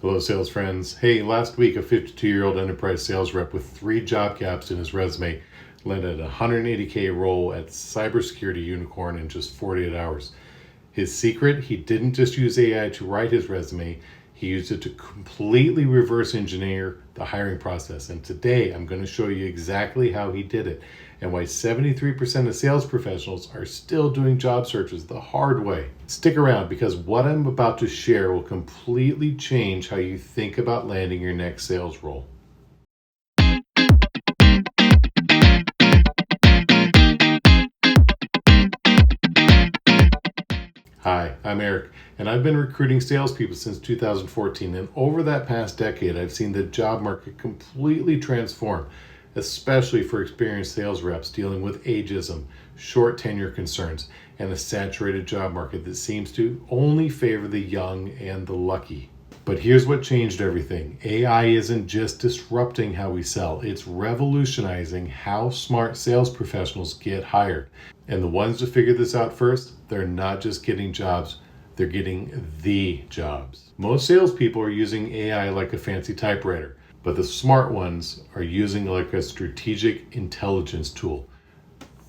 Hello, sales friends. Hey, last week, a 52-year-old enterprise sales rep with 3 job gaps in his resume landed a $180K role at cybersecurity unicorn in just 48 hours. His secret, he didn't just use AI to write his resume, he used it to completely reverse engineer the hiring process. And today, I'm going to show you exactly how he did it and why 73% of sales professionals are still doing job searches the hard way. Stick around because what I'm about to share will completely change how you think about landing your next sales role. Hi, I'm Eric, and I've been recruiting salespeople since 2014, and over that past decade, I've seen the job market completely transform, especially for experienced sales reps dealing with ageism, short tenure concerns, and a saturated job market that seems to only favor the young and the lucky. But here's what changed everything. AI isn't just disrupting how we sell, it's revolutionizing how smart sales professionals get hired. And the ones to figure this out first, they're not just getting jobs, they're getting the jobs. Most salespeople are using AI like a fancy typewriter, but the smart ones are using it like a strategic intelligence tool.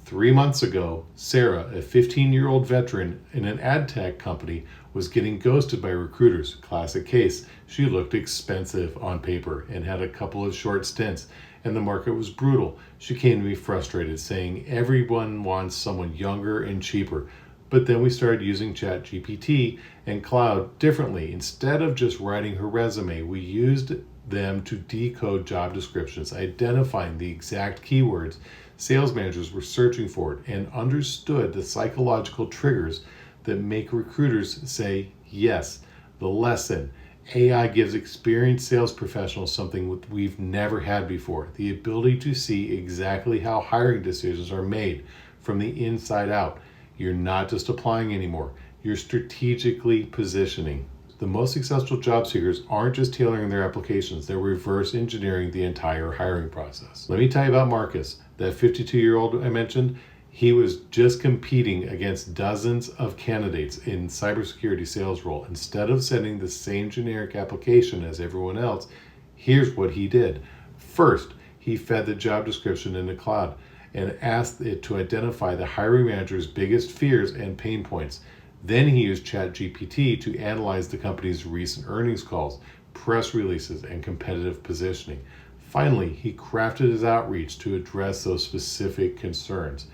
3 months ago, Sarah, a 15-year-old veteran in an ad tech company, was getting ghosted by recruiters. Classic case. She looked expensive on paper and had a couple of short stints, and the market was brutal. She came to me frustrated, saying everyone wants someone younger and cheaper. But then we started using ChatGPT and Claude differently. Instead of just writing her resume, we used them to decode job descriptions, identifying the exact keywords sales managers were searching for, and understood the psychological triggers that make recruiters say yes. The lesson: AI gives experienced sales professionals something we've never had before, the ability to see exactly how hiring decisions are made from the inside out. You're not just applying anymore, you're strategically positioning. The most successful job seekers aren't just tailoring their applications, they're reverse engineering the entire hiring process. Let me tell you about Marcus, that 52-year-old I mentioned. He was just competing against dozens of candidates in cybersecurity sales role. Instead of sending the same generic application as everyone else, here's what he did. First, he fed the job description into Claude and asked it to identify the hiring manager's biggest fears and pain points. Then he used ChatGPT to analyze the company's recent earnings calls, press releases, and competitive positioning. Finally, he crafted his outreach to address those specific concerns.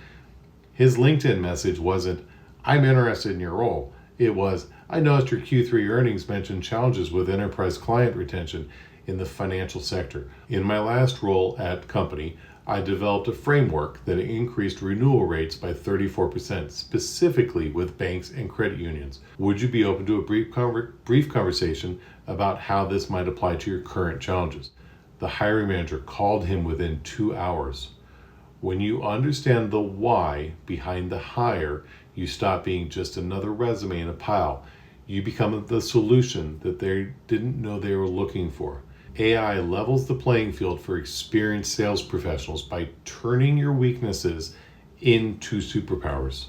His LinkedIn message wasn't, "I'm interested in your role." It was, "I noticed your Q3 earnings mentioned challenges with enterprise client retention in the financial sector. In my last role at company, I developed a framework that increased renewal rates by 34%, specifically with banks and credit unions. Would you be open to a brief conversation about how this might apply to your current challenges?" The hiring manager called him within 2 hours. When you understand the why behind the hire, you stop being just another resume in a pile. You become the solution that they didn't know they were looking for. AI levels the playing field for experienced sales professionals by turning your weaknesses into superpowers.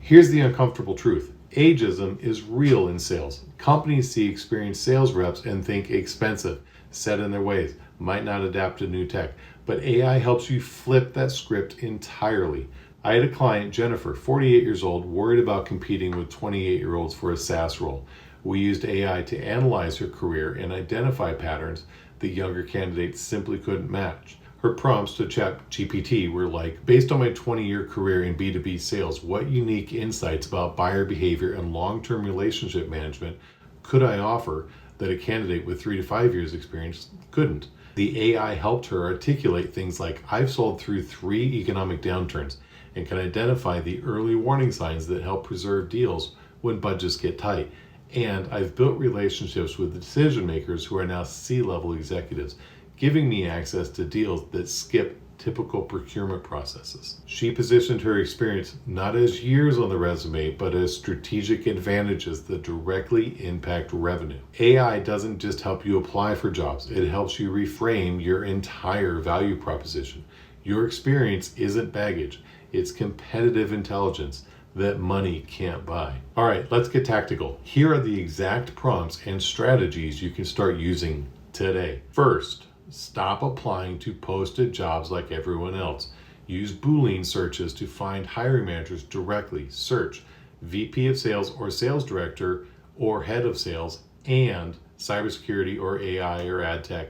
Here's the uncomfortable truth. Ageism is real in sales. Companies see experienced sales reps and think expensive, set in their ways, might not adapt to new tech. But AI helps you flip that script entirely. I had a client, Jennifer, 48 years old, worried about competing with 28-year-olds for a SaaS role. We used AI to analyze her career and identify patterns the younger candidates simply couldn't match. Her prompts to ChatGPT were like, "Based on my 20-year career in B2B sales, what unique insights about buyer behavior and long-term relationship management could I offer that a candidate with 3 to 5 years experience couldn't?" The AI helped her articulate things like, "I've sold through 3 economic downturns and can identify the early warning signs that help preserve deals when budgets get tight. And I've built relationships with decision makers who are now C-level executives, giving me access to deals that skip typical procurement processes." She positioned her experience not as years on the resume, but as strategic advantages that directly impact revenue. AI doesn't just help you apply for jobs, it helps you reframe your entire value proposition. Your experience isn't baggage, it's competitive intelligence. that money can't buy. All right, let's get tactical. Here are the exact prompts and strategies you can start using today. First, stop applying to posted jobs like everyone else. Use Boolean searches to find hiring managers directly. Search VP of sales or sales director or head of sales and cybersecurity or AI or ad tech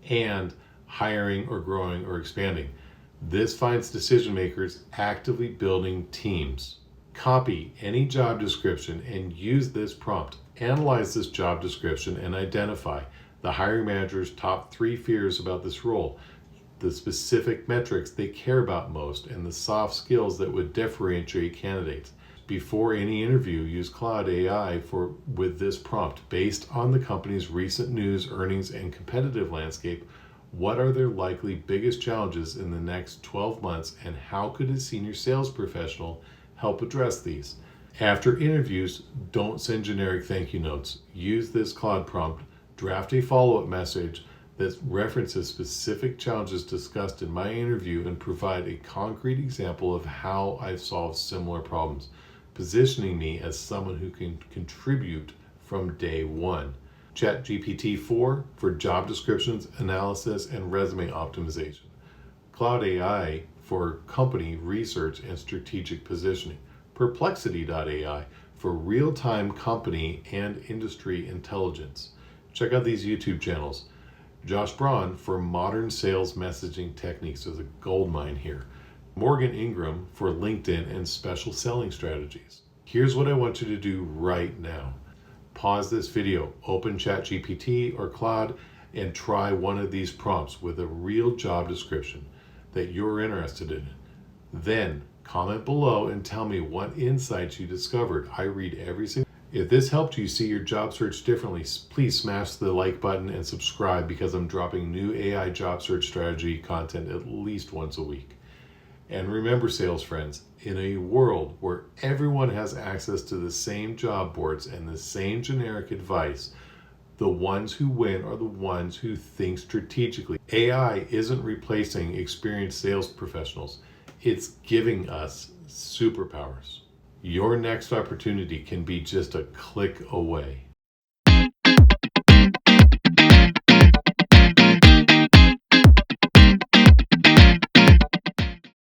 and hiring or growing or expanding. This finds decision makers actively building teams. Copy any job description and use this prompt. Analyze this job description and identify the hiring manager's top 3 fears about this role, the specific metrics they care about most, and the soft skills that would differentiate candidates. Before any interview, use Claude AI with this prompt. Based on the company's recent news, earnings, and competitive landscape, what are their likely biggest challenges in the next 12 months, and how could a senior sales professional help address these? After interviews, don't send generic thank you notes. Use this Claude prompt, draft a follow-up message that references specific challenges discussed in my interview and provide a concrete example of how I've solved similar problems, positioning me as someone who can contribute from day one. ChatGPT 4 for job descriptions, analysis, and resume optimization. Claude AI for company research and strategic positioning. Perplexity.ai for real-time company and industry intelligence. Check out these YouTube channels. Josh Braun for modern sales messaging techniques. There's a gold mine here. Morgan Ingram for LinkedIn and special selling strategies. Here's what I want you to do right now. Pause this video, open ChatGPT or Claude, and try one of these prompts with a real job description that you're interested in. Then comment below and tell me what insights you discovered. I read every single. If this helped you see your job search differently, please smash the like button and subscribe because I'm dropping new AI job search strategy content at least once a week. And remember, sales friends, in a world where everyone has access to the same job boards and the same generic advice, the ones who win are the ones who think strategically. AI isn't replacing experienced sales professionals. It's giving us superpowers. Your next opportunity can be just a click away.